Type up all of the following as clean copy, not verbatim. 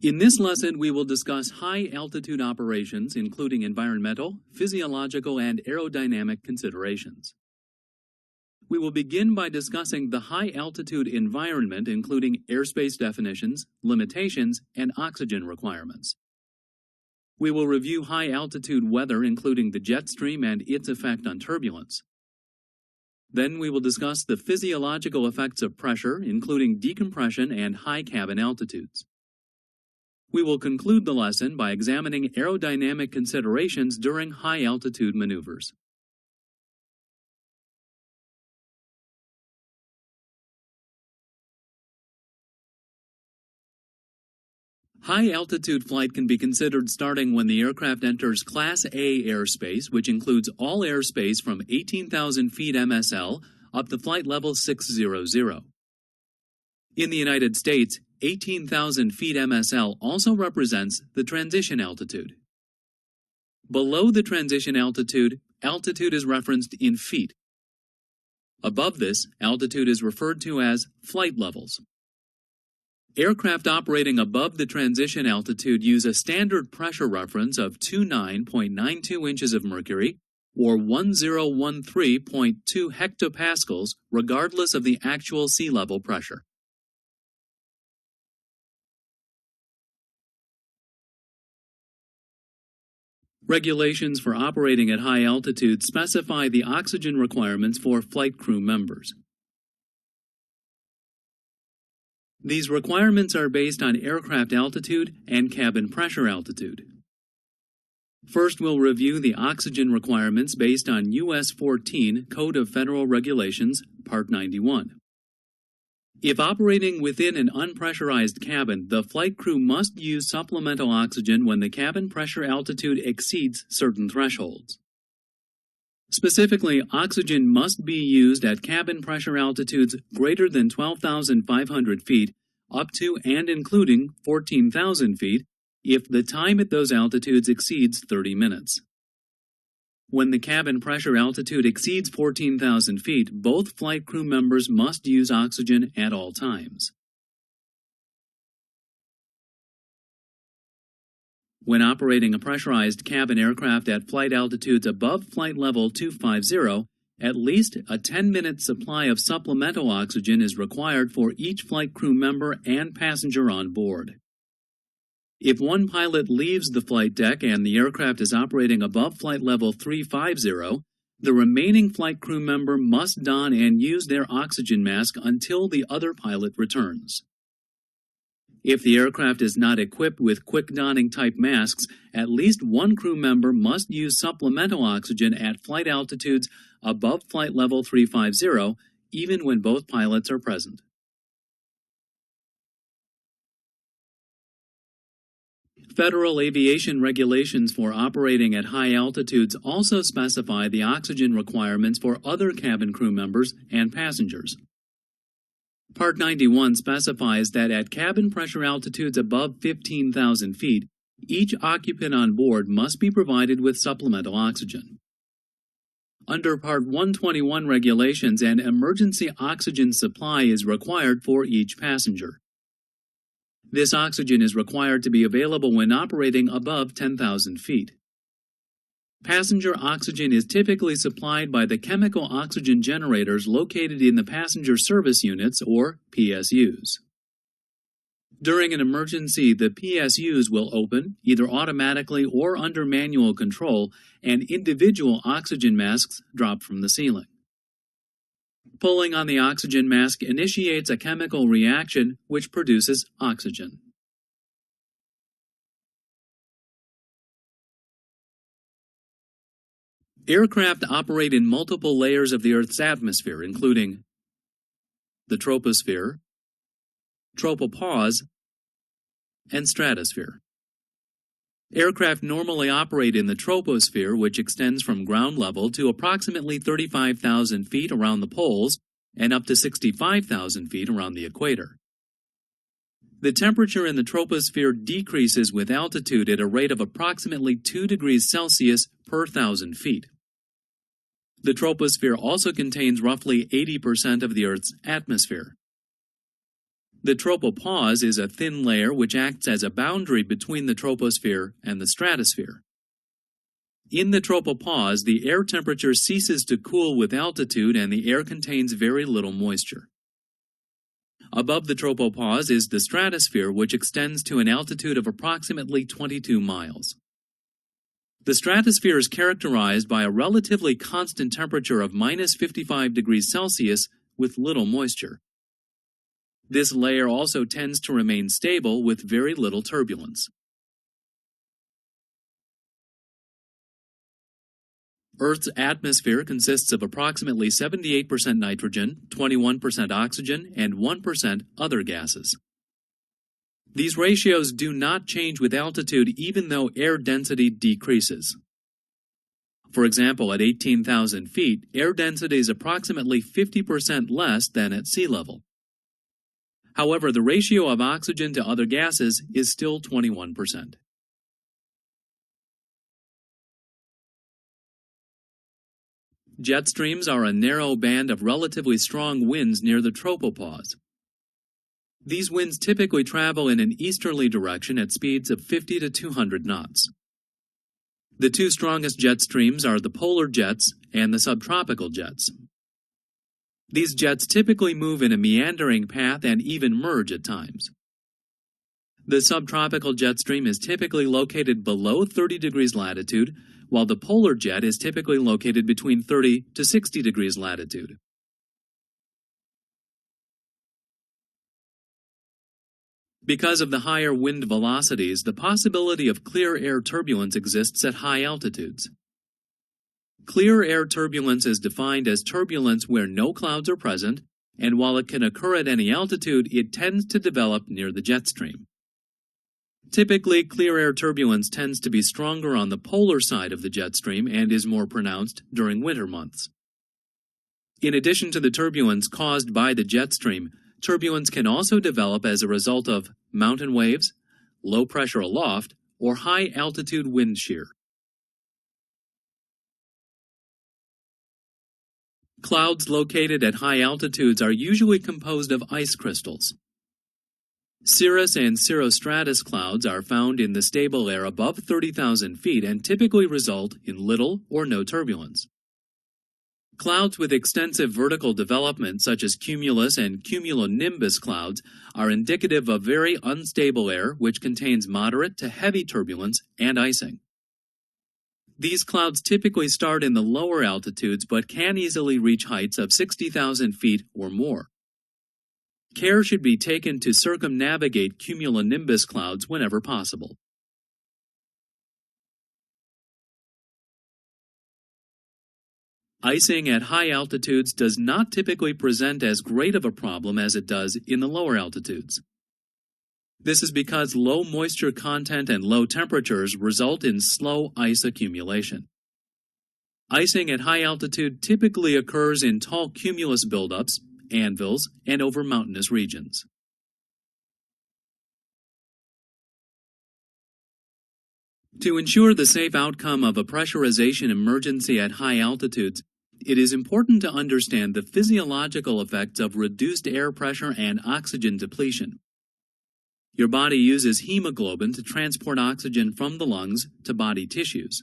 In this lesson, we will discuss high-altitude operations, including environmental, physiological, and aerodynamic considerations. We will begin by discussing the high-altitude environment, including airspace definitions, limitations, and oxygen requirements. We will review high-altitude weather, including the jet stream and its effect on turbulence. Then we will discuss the physiological effects of pressure, including decompression and high cabin altitudes. We will conclude the lesson by examining aerodynamic considerations during high-altitude maneuvers. High-altitude flight can be considered starting when the aircraft enters Class A airspace, which includes all airspace from 18,000 feet MSL up to flight level 600. In the United States, 18,000 feet MSL also represents the transition altitude. Below the transition altitude, altitude is referenced in feet. Above this, altitude is referred to as flight levels. Aircraft operating above the transition altitude use a standard pressure reference of 29.92 inches of mercury, or 1013.2 hectopascals, regardless of the actual sea level pressure. Regulations for operating at high altitude specify the oxygen requirements for flight crew members. These requirements are based on aircraft altitude and cabin pressure altitude. First, we'll review the oxygen requirements based on US 14 Code of Federal Regulations, Part 91. If operating within an unpressurized cabin, the flight crew must use supplemental oxygen when the cabin pressure altitude exceeds certain thresholds. Specifically, oxygen must be used at cabin pressure altitudes greater than 12,500 feet up to and including 14,000 feet if the time at those altitudes exceeds 30 minutes. When the cabin pressure altitude exceeds 14,000 feet, both flight crew members must use oxygen at all times. When operating a pressurized cabin aircraft at flight altitudes above flight level 250, at least a 10-minute supply of supplemental oxygen is required for each flight crew member and passenger on board. If one pilot leaves the flight deck and the aircraft is operating above flight level 350, the remaining flight crew member must don and use their oxygen mask until the other pilot returns. If the aircraft is not equipped with quick donning type masks, at least one crew member must use supplemental oxygen at flight altitudes above flight level 350, even when both pilots are present. Federal aviation regulations for operating at high altitudes also specify the oxygen requirements for other cabin crew members and passengers. Part 91 specifies that at cabin pressure altitudes above 15,000 feet, each occupant on board must be provided with supplemental oxygen. Under Part 121 regulations, an emergency oxygen supply is required for each passenger. This oxygen is required to be available when operating above 10,000 feet. Passenger oxygen is typically supplied by the chemical oxygen generators located in the passenger service units, or PSUs. During an emergency, the PSUs will open, either automatically or under manual control, and individual oxygen masks drop from the ceiling. Pulling on the oxygen mask initiates a chemical reaction which produces oxygen. Aircraft operate in multiple layers of the Earth's atmosphere, including the troposphere, tropopause, and stratosphere. Aircraft normally operate in the troposphere, which extends from ground level to approximately 35,000 feet around the poles and up to 65,000 feet around the equator. The temperature in the troposphere decreases with altitude at a rate of approximately 2 degrees Celsius per 1,000 feet. The troposphere also contains roughly 80% of the Earth's atmosphere. The tropopause is a thin layer which acts as a boundary between the troposphere and the stratosphere. In the tropopause, the air temperature ceases to cool with altitude and the air contains very little moisture. Above the tropopause is the stratosphere, which extends to an altitude of approximately 22 miles. The stratosphere is characterized by a relatively constant temperature of minus 55 degrees Celsius with little moisture. This layer also tends to remain stable with very little turbulence. Earth's atmosphere consists of approximately 78% nitrogen, 21% oxygen, and 1% other gases. These ratios do not change with altitude even though air density decreases. For example, at 18,000 feet, air density is approximately 50% less than at sea level. However, the ratio of oxygen to other gases is still 21%. Jet streams are a narrow band of relatively strong winds near the tropopause. These winds typically travel in an easterly direction at speeds of 50 to 200 knots. The two strongest jet streams are the polar jets and the subtropical jets. These jets typically move in a meandering path and even merge at times. The subtropical jet stream is typically located below 30 degrees latitude, while the polar jet is typically located between 30 to 60 degrees latitude. Because of the higher wind velocities, the possibility of clear air turbulence exists at high altitudes. Clear air turbulence is defined as turbulence where no clouds are present, and while it can occur at any altitude, it tends to develop near the jet stream. Typically, clear air turbulence tends to be stronger on the polar side of the jet stream and is more pronounced during winter months. In addition to the turbulence caused by the jet stream, turbulence can also develop as a result of mountain waves, low pressure aloft, or high altitude wind shear. Clouds located at high altitudes are usually composed of ice crystals. Cirrus and cirrostratus clouds are found in the stable air above 30,000 feet and typically result in little or no turbulence. Clouds with extensive vertical development, such as cumulus and cumulonimbus clouds, are indicative of very unstable air which contains moderate to heavy turbulence and icing. These clouds typically start in the lower altitudes but can easily reach heights of 60,000 feet or more. Care should be taken to circumnavigate cumulonimbus clouds whenever possible. Icing at high altitudes does not typically present as great of a problem as it does in the lower altitudes. This is because low moisture content and low temperatures result in slow ice accumulation. Icing at high altitude typically occurs in tall cumulus buildups, anvils, and over mountainous regions. To ensure the safe outcome of a pressurization emergency at high altitudes, it is important to understand the physiological effects of reduced air pressure and oxygen depletion. Your body uses hemoglobin to transport oxygen from the lungs to body tissues.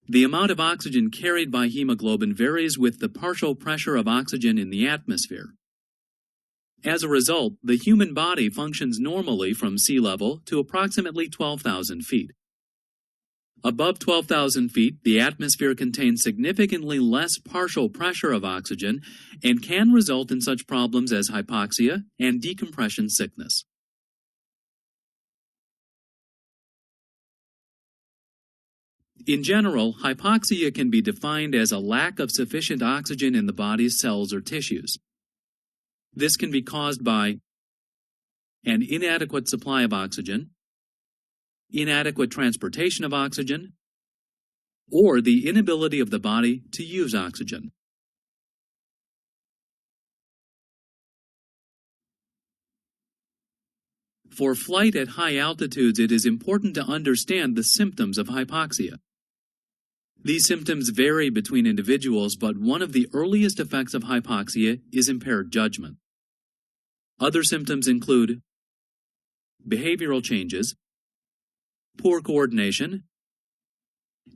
The amount of oxygen carried by hemoglobin varies with the partial pressure of oxygen in the atmosphere. As a result, the human body functions normally from sea level to approximately 12,000 feet. Above 12,000 feet, the atmosphere contains significantly less partial pressure of oxygen and can result in such problems as hypoxia and decompression sickness. In general, hypoxia can be defined as a lack of sufficient oxygen in the body's cells or tissues. This can be caused by an inadequate supply of oxygen, inadequate transportation of oxygen, or the inability of the body to use oxygen. For flight at high altitudes, it is important to understand the symptoms of hypoxia. These symptoms vary between individuals, but one of the earliest effects of hypoxia is impaired judgment. Other symptoms include behavioral changes, poor coordination,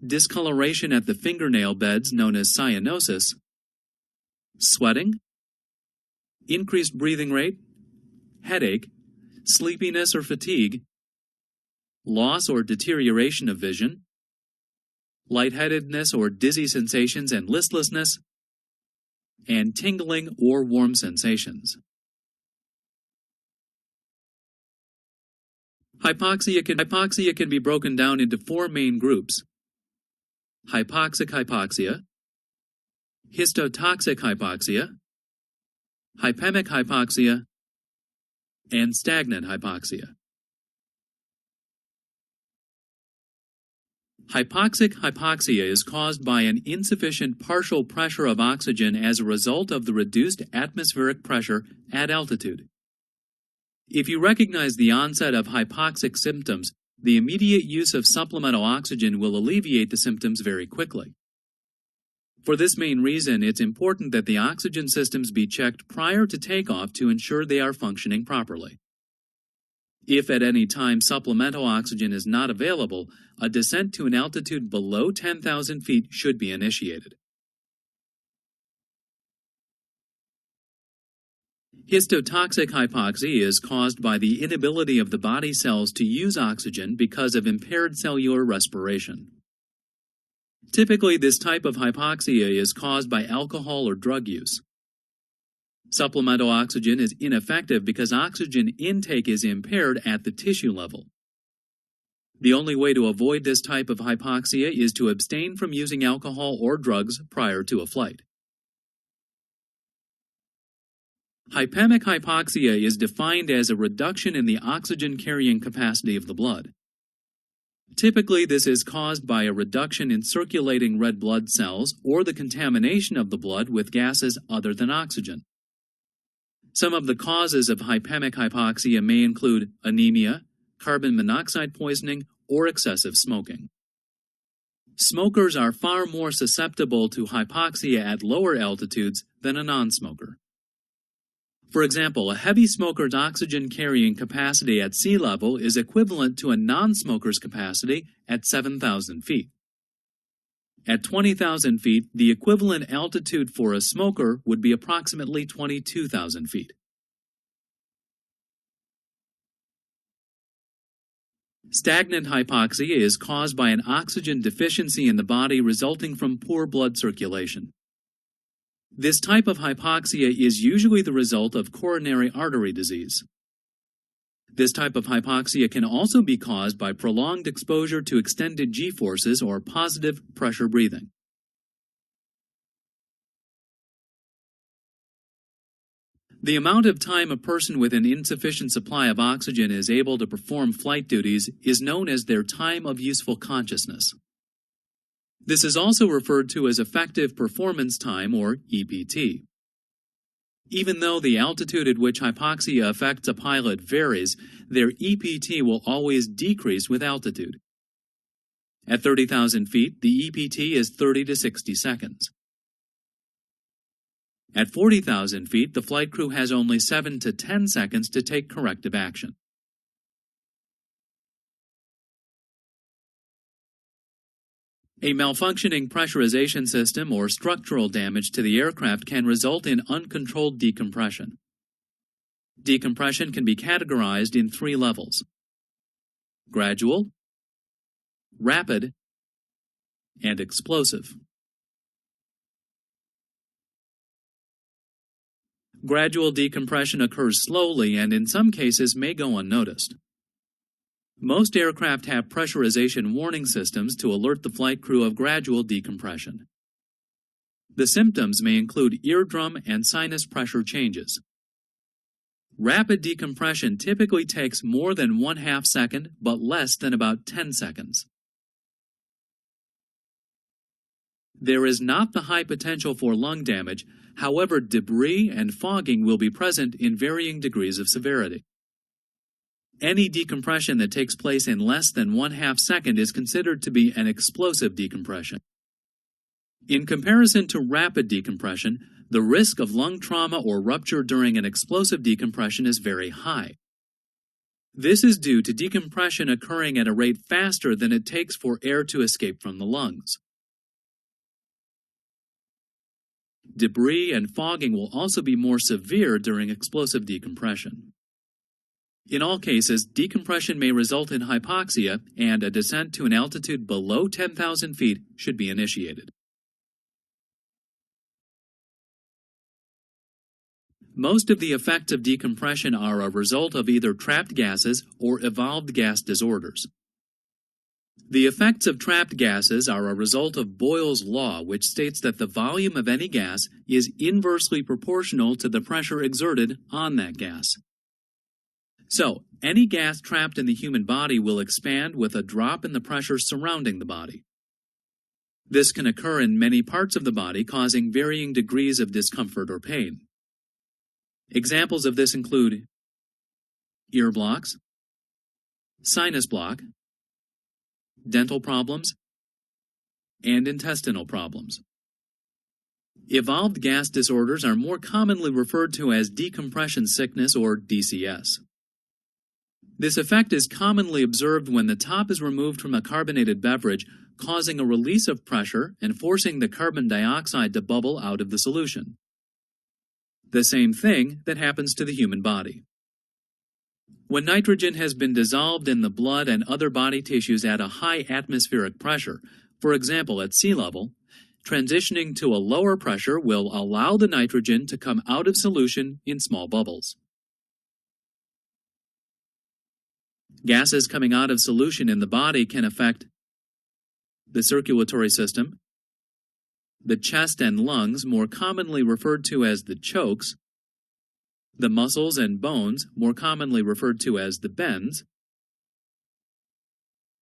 discoloration at the fingernail beds known as cyanosis, sweating, increased breathing rate, headache, sleepiness or fatigue, loss or deterioration of vision, lightheadedness or dizzy sensations and listlessness, and tingling or warm sensations. Hypoxia can be broken down into four main groups: hypoxic hypoxia, histotoxic hypoxia, hypemic hypoxia, and stagnant hypoxia. Hypoxic hypoxia is caused by an insufficient partial pressure of oxygen as a result of the reduced atmospheric pressure at altitude. If you recognize the onset of hypoxic symptoms, the immediate use of supplemental oxygen will alleviate the symptoms very quickly. For this main reason, it's important that the oxygen systems be checked prior to takeoff to ensure they are functioning properly. If at any time supplemental oxygen is not available, a descent to an altitude below 10,000 feet should be initiated. Histotoxic hypoxia is caused by the inability of the body cells to use oxygen because of impaired cellular respiration. Typically, this type of hypoxia is caused by alcohol or drug use. Supplemental oxygen is ineffective because oxygen intake is impaired at the tissue level. The only way to avoid this type of hypoxia is to abstain from using alcohol or drugs prior to a flight. Hypemic hypoxia is defined as a reduction in the oxygen carrying capacity of the blood. Typically, this is caused by a reduction in circulating red blood cells or the contamination of the blood with gases other than oxygen. Some of the causes of hypemic hypoxia may include anemia, carbon monoxide poisoning, or excessive smoking. Smokers are far more susceptible to hypoxia at lower altitudes than a non-smoker. For example, a heavy smoker's oxygen carrying capacity at sea level is equivalent to a non-smoker's capacity at 7,000 feet. At 20,000 feet, the equivalent altitude for a smoker would be approximately 22,000 feet. Stagnant hypoxia is caused by an oxygen deficiency in the body resulting from poor blood circulation. This type of hypoxia is usually the result of coronary artery disease. This type of hypoxia can also be caused by prolonged exposure to extended G-forces or positive pressure breathing. The amount of time a person with an insufficient supply of oxygen is able to perform flight duties is known as their time of useful consciousness. This is also referred to as effective performance time, or EPT. Even though the altitude at which hypoxia affects a pilot varies, their EPT will always decrease with altitude. At 30,000 feet, the EPT is 30 to 60 seconds. At 40,000 feet, the flight crew has only 7 to 10 seconds to take corrective action. A malfunctioning pressurization system or structural damage to the aircraft can result in uncontrolled decompression. Decompression can be categorized in 3 levels: gradual, rapid, and explosive. Gradual decompression occurs slowly and in some cases may go unnoticed. Most aircraft have pressurization warning systems to alert the flight crew of gradual decompression. The symptoms may include eardrum and sinus pressure changes. Rapid decompression typically takes more than 1/2 second, but less than about 10 seconds. There is not the high potential for lung damage, however, debris and fogging will be present in varying degrees of severity. Any decompression that takes place in less than 1/2 second is considered to be an explosive decompression. In comparison to rapid decompression, the risk of lung trauma or rupture during an explosive decompression is very high. This is due to decompression occurring at a rate faster than it takes for air to escape from the lungs. Debris and fogging will also be more severe during explosive decompression. In all cases, decompression may result in hypoxia, and a descent to an altitude below 10,000 feet should be initiated. Most of the effects of decompression are a result of either trapped gases or evolved gas disorders. The effects of trapped gases are a result of Boyle's law, which states that the volume of any gas is inversely proportional to the pressure exerted on that gas. So, any gas trapped in the human body will expand with a drop in the pressure surrounding the body. This can occur in many parts of the body, causing varying degrees of discomfort or pain. Examples of this include ear blocks, sinus block, dental problems, and intestinal problems. Evolved gas disorders are more commonly referred to as decompression sickness or DCS. This effect is commonly observed when the top is removed from a carbonated beverage, causing a release of pressure and forcing the carbon dioxide to bubble out of the solution. The same thing that happens to the human body. When nitrogen has been dissolved in the blood and other body tissues at a high atmospheric pressure, for example at sea level, transitioning to a lower pressure will allow the nitrogen to come out of solution in small bubbles. Gases coming out of solution in the body can affect the circulatory system, the chest and lungs, more commonly referred to as the chokes, the muscles and bones, more commonly referred to as the bends,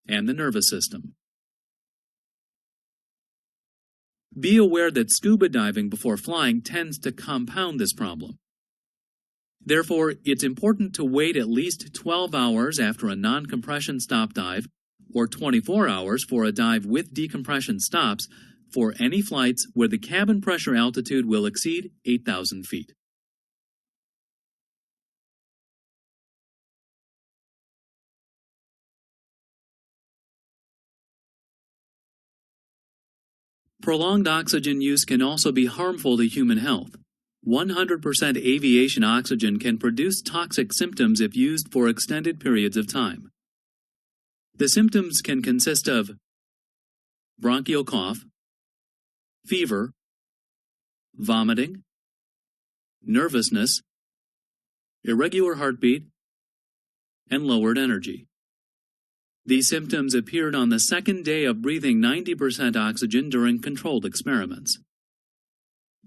and the nervous system. Be aware that scuba diving before flying tends to compound this problem. Therefore, it's important to wait at least 12 hours after a non-compression stop dive, or 24 hours for a dive with decompression stops, for any flights where the cabin pressure altitude will exceed 8,000 feet. Prolonged oxygen use can also be harmful to human health. 100% aviation oxygen can produce toxic symptoms if used for extended periods of time. The symptoms can consist of bronchial cough, fever, vomiting, nervousness, irregular heartbeat, and lowered energy. These symptoms appeared on the second day of breathing 90% oxygen during controlled experiments.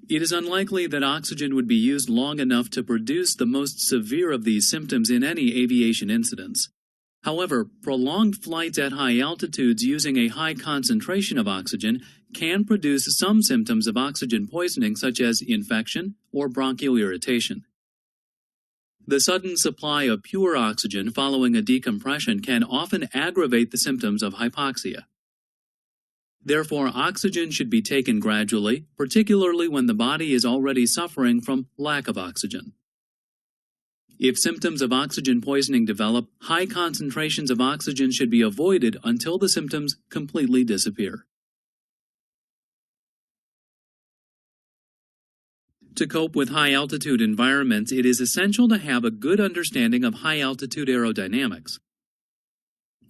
It is unlikely that oxygen would be used long enough to produce the most severe of these symptoms in any aviation incidents. However, prolonged flights at high altitudes using a high concentration of oxygen can produce some symptoms of oxygen poisoning, such as infection or bronchial irritation. The sudden supply of pure oxygen following a decompression can often aggravate the symptoms of hypoxia. Therefore, oxygen should be taken gradually, particularly when the body is already suffering from lack of oxygen. If symptoms of oxygen poisoning develop, high concentrations of oxygen should be avoided until the symptoms completely disappear. To cope with high-altitude environments, it is essential to have a good understanding of high-altitude aerodynamics.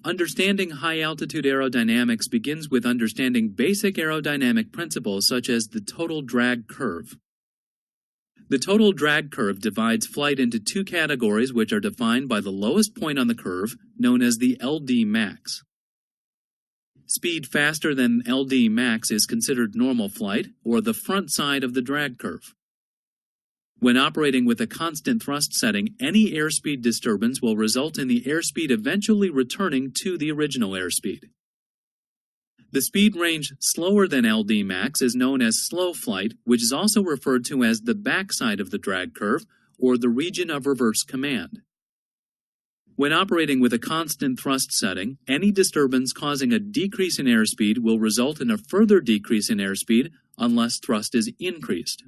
Understanding high-altitude aerodynamics begins with understanding basic aerodynamic principles such as the total drag curve. The total drag curve divides flight into two categories, which are defined by the lowest point on the curve, known as the LD max. Speed faster than LD max is considered normal flight, or the front side of the drag curve. When operating with a constant thrust setting, any airspeed disturbance will result in the airspeed eventually returning to the original airspeed. The speed range slower than LD max is known as slow flight, which is also referred to as the backside of the drag curve, or the region of reverse command. When operating with a constant thrust setting, any disturbance causing a decrease in airspeed will result in a further decrease in airspeed unless thrust is increased.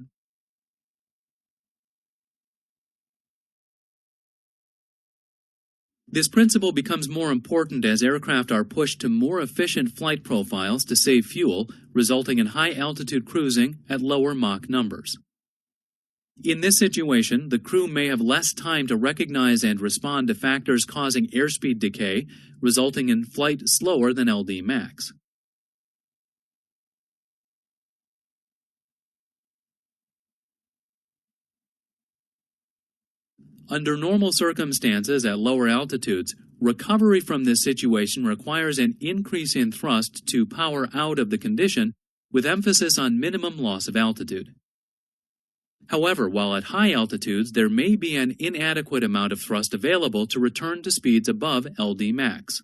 This principle becomes more important as aircraft are pushed to more efficient flight profiles to save fuel, resulting in high-altitude cruising at lower Mach numbers. In this situation, the crew may have less time to recognize and respond to factors causing airspeed decay, resulting in flight slower than LD max. Under normal circumstances at lower altitudes, recovery from this situation requires an increase in thrust to power out of the condition, with emphasis on minimum loss of altitude. However, while at high altitudes, there may be an inadequate amount of thrust available to return to speeds above LD max.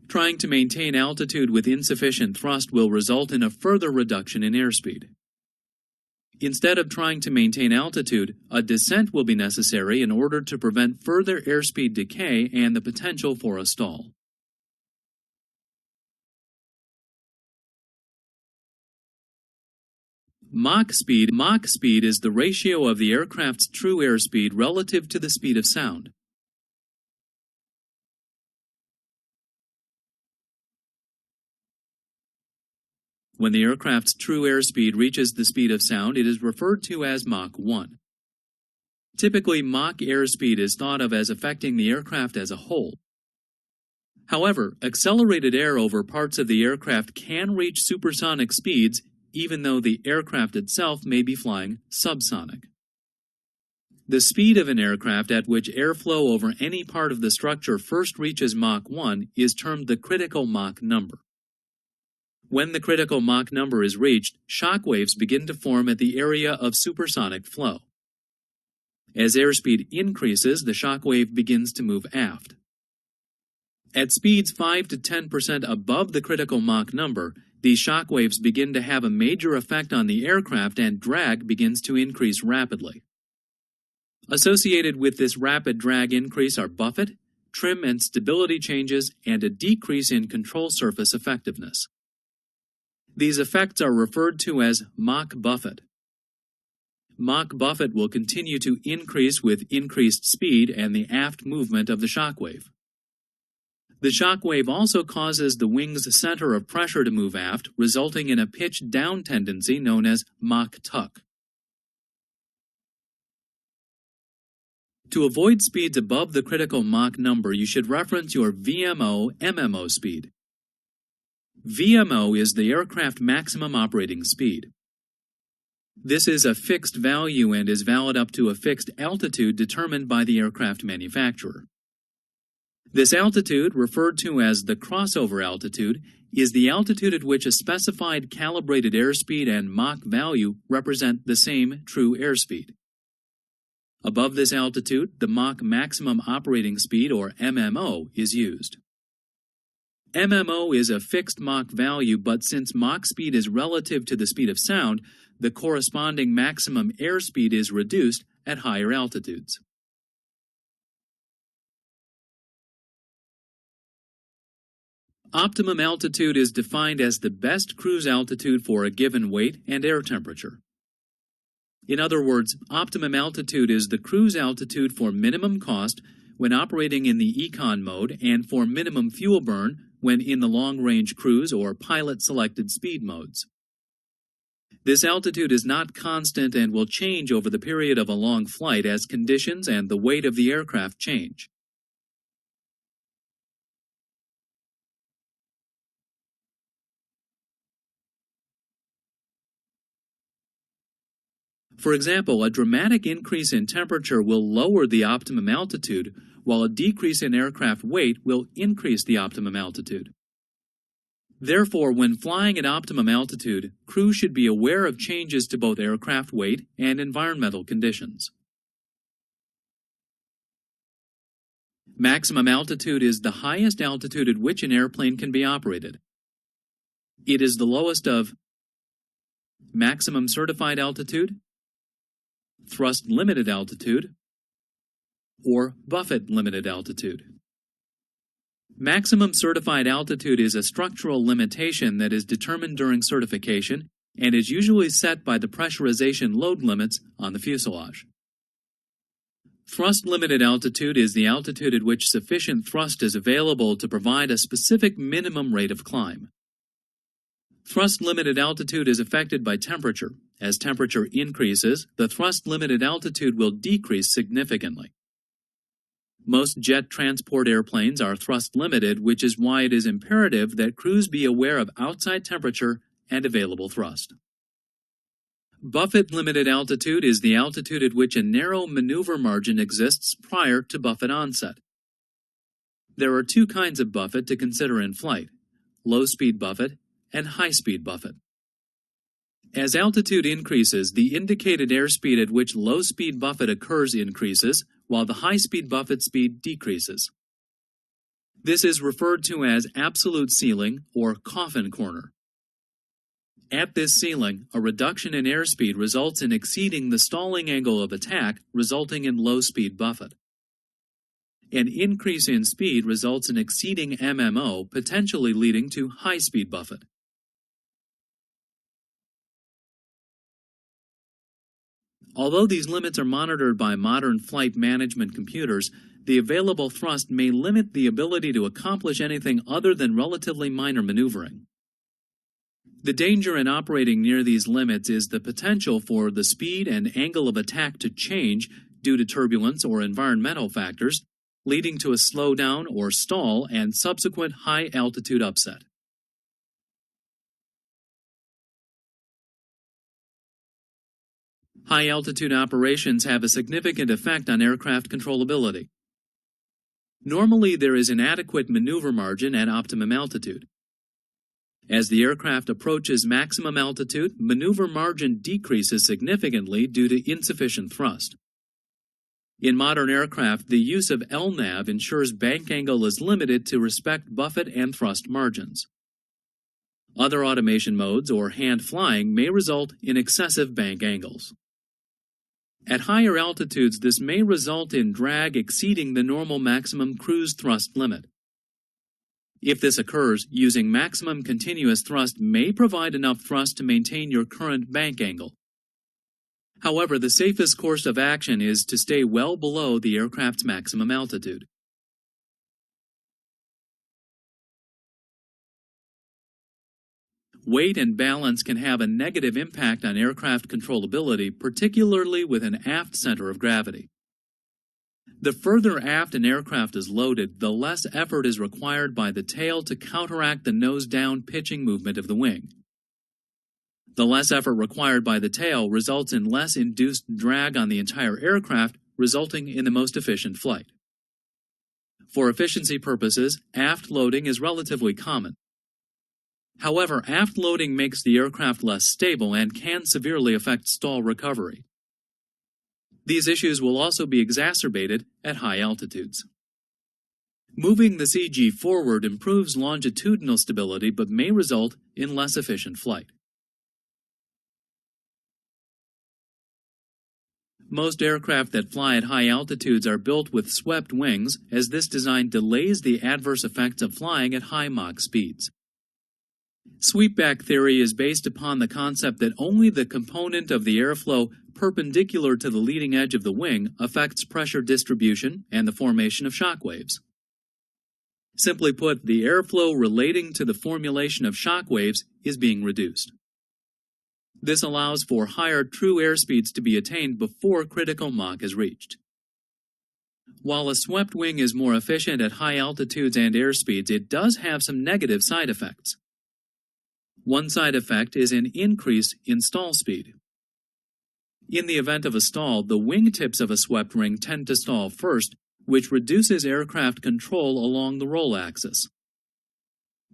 Trying to maintain altitude with insufficient thrust will result in a further reduction in airspeed. Instead of trying to maintain altitude, a descent will be necessary in order to prevent further airspeed decay and the potential for a stall. Mach speed is the ratio of the aircraft's true airspeed relative to the speed of sound. When the aircraft's true airspeed reaches the speed of sound, it is referred to as Mach 1. Typically, Mach airspeed is thought of as affecting the aircraft as a whole. However, accelerated air over parts of the aircraft can reach supersonic speeds, even though the aircraft itself may be flying subsonic. The speed of an aircraft at which airflow over any part of the structure first reaches Mach 1 is termed the critical Mach number. When the critical Mach number is reached, shock waves begin to form at the area of supersonic flow. As airspeed increases, the shock wave begins to move aft. At speeds 5 to 10% above the critical Mach number, these shock waves begin to have a major effect on the aircraft and drag begins to increase rapidly. Associated with this rapid drag increase are buffet, trim and stability changes, and a decrease in control surface effectiveness. These effects are referred to as Mach buffet. Mach buffet will continue to increase with increased speed and the aft movement of the shock wave. The shock wave also causes the wing's center of pressure to move aft, resulting in a pitch-down tendency known as Mach tuck. To avoid speeds above the critical Mach number, you should reference your VMO/MMO speed. VMO is the aircraft maximum operating speed. This is a fixed value and is valid up to a fixed altitude determined by the aircraft manufacturer. This altitude, referred to as the crossover altitude, is the altitude at which a specified calibrated airspeed and Mach value represent the same true airspeed. Above this altitude, the Mach maximum operating speed, or MMO, is used. MMO is a fixed Mach value, but since Mach speed is relative to the speed of sound, the corresponding maximum airspeed is reduced at higher altitudes. Optimum altitude is defined as the best cruise altitude for a given weight and air temperature. In other words, optimum altitude is the cruise altitude for minimum cost when operating in the econ mode and for minimum fuel burn when in the long-range cruise or pilot-selected speed modes. This altitude is not constant and will change over the period of a long flight as conditions and the weight of the aircraft change. For example, a dramatic increase in temperature will lower the optimum altitude, while a decrease in aircraft weight will increase the optimum altitude. Therefore, when flying at optimum altitude, crew should be aware of changes to both aircraft weight and environmental conditions. Maximum altitude is the highest altitude at which an airplane can be operated. It is the lowest of maximum certified altitude, thrust limited altitude, or buffet limited altitude. Maximum certified altitude is a structural limitation that is determined during certification and is usually set by the pressurization load limits on the fuselage. Thrust-limited altitude is the altitude at which sufficient thrust is available to provide a specific minimum rate of climb. Thrust-limited altitude is affected by temperature. As temperature increases, the thrust-limited altitude will decrease significantly. Most jet transport airplanes are thrust-limited, which is why it is imperative that crews be aware of outside temperature and available thrust. Buffet-limited altitude is the altitude at which a narrow maneuver margin exists prior to buffet onset. There are two kinds of buffet to consider in flight: low-speed buffet and high-speed buffet. As altitude increases, the indicated airspeed at which low-speed buffet occurs increases, while the high-speed buffet speed decreases. This is referred to as absolute ceiling or coffin corner. At this ceiling, a reduction in airspeed results in exceeding the stalling angle of attack, resulting in low-speed buffet. An increase in speed results in exceeding MMO, potentially leading to high-speed buffet. Although these limits are monitored by modern flight management computers, the available thrust may limit the ability to accomplish anything other than relatively minor maneuvering. The danger in operating near these limits is the potential for the speed and angle of attack to change due to turbulence or environmental factors, leading to a slowdown or stall and subsequent high-altitude upset. High-altitude operations have a significant effect on aircraft controllability. Normally, there is an adequate maneuver margin at optimum altitude. As the aircraft approaches maximum altitude, maneuver margin decreases significantly due to insufficient thrust. In modern aircraft, the use of LNAV ensures bank angle is limited to respect buffet and thrust margins. Other automation modes or hand flying may result in excessive bank angles. At higher altitudes, this may result in drag exceeding the normal maximum cruise thrust limit. If this occurs, using maximum continuous thrust may provide enough thrust to maintain your current bank angle. However, the safest course of action is to stay well below the aircraft's maximum altitude. Weight and balance can have a negative impact on aircraft controllability, particularly with an aft center of gravity. The further aft an aircraft is loaded, the less effort is required by the tail to counteract the nose-down pitching movement of the wing. The less effort required by the tail results in less induced drag on the entire aircraft, resulting in the most efficient flight. For efficiency purposes, aft loading is relatively common. However, aft loading makes the aircraft less stable and can severely affect stall recovery. These issues will also be exacerbated at high altitudes. Moving the CG forward improves longitudinal stability but may result in less efficient flight. Most aircraft that fly at high altitudes are built with swept wings, as this design delays the adverse effects of flying at high Mach speeds. Sweepback theory is based upon the concept that only the component of the airflow perpendicular to the leading edge of the wing affects pressure distribution and the formation of shock waves. Simply put, the airflow relating to the formulation of shock waves is being reduced. This allows for higher true airspeeds to be attained before critical Mach is reached. While a swept wing is more efficient at high altitudes and airspeeds, it does have some negative side effects. One side effect is an increase in stall speed. In the event of a stall, the wingtips of a swept wing tend to stall first, which reduces aircraft control along the roll axis.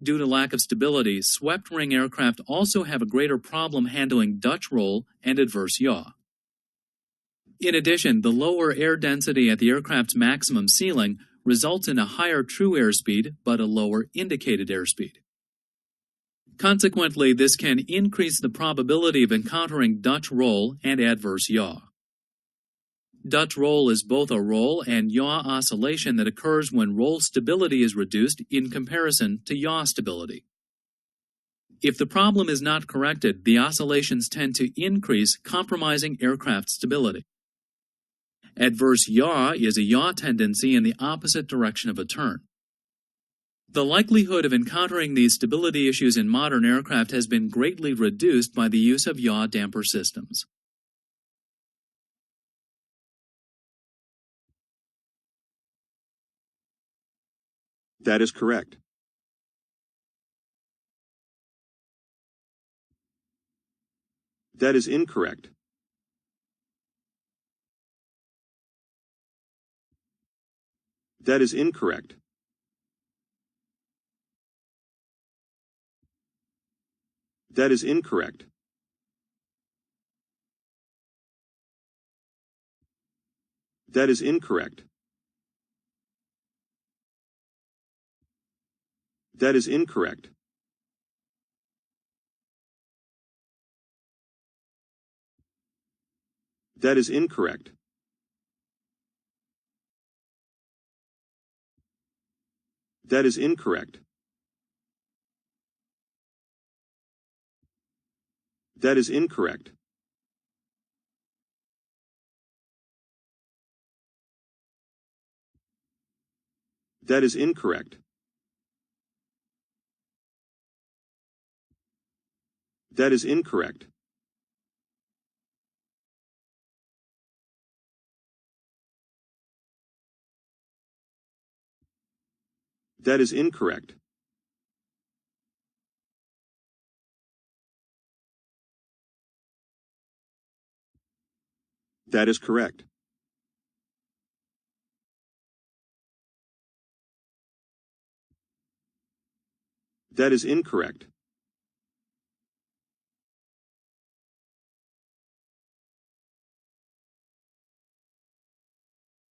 Due to lack of stability, swept wing aircraft also have a greater problem handling Dutch roll and adverse yaw. In addition, the lower air density at the aircraft's maximum ceiling results in a higher true airspeed but a lower indicated airspeed. Consequently, this can increase the probability of encountering Dutch roll and adverse yaw. Dutch roll is both a roll and yaw oscillation that occurs when roll stability is reduced in comparison to yaw stability. If the problem is not corrected, the oscillations tend to increase, compromising aircraft stability. Adverse yaw is a yaw tendency in the opposite direction of a turn. The likelihood of encountering these stability issues in modern aircraft has been greatly reduced by the use of yaw damper systems. That is correct. That is incorrect. That is incorrect. That is incorrect. That is incorrect. That is incorrect. That is incorrect. That is incorrect. That is incorrect. That is incorrect. That is incorrect. That is incorrect. That is correct. That is incorrect.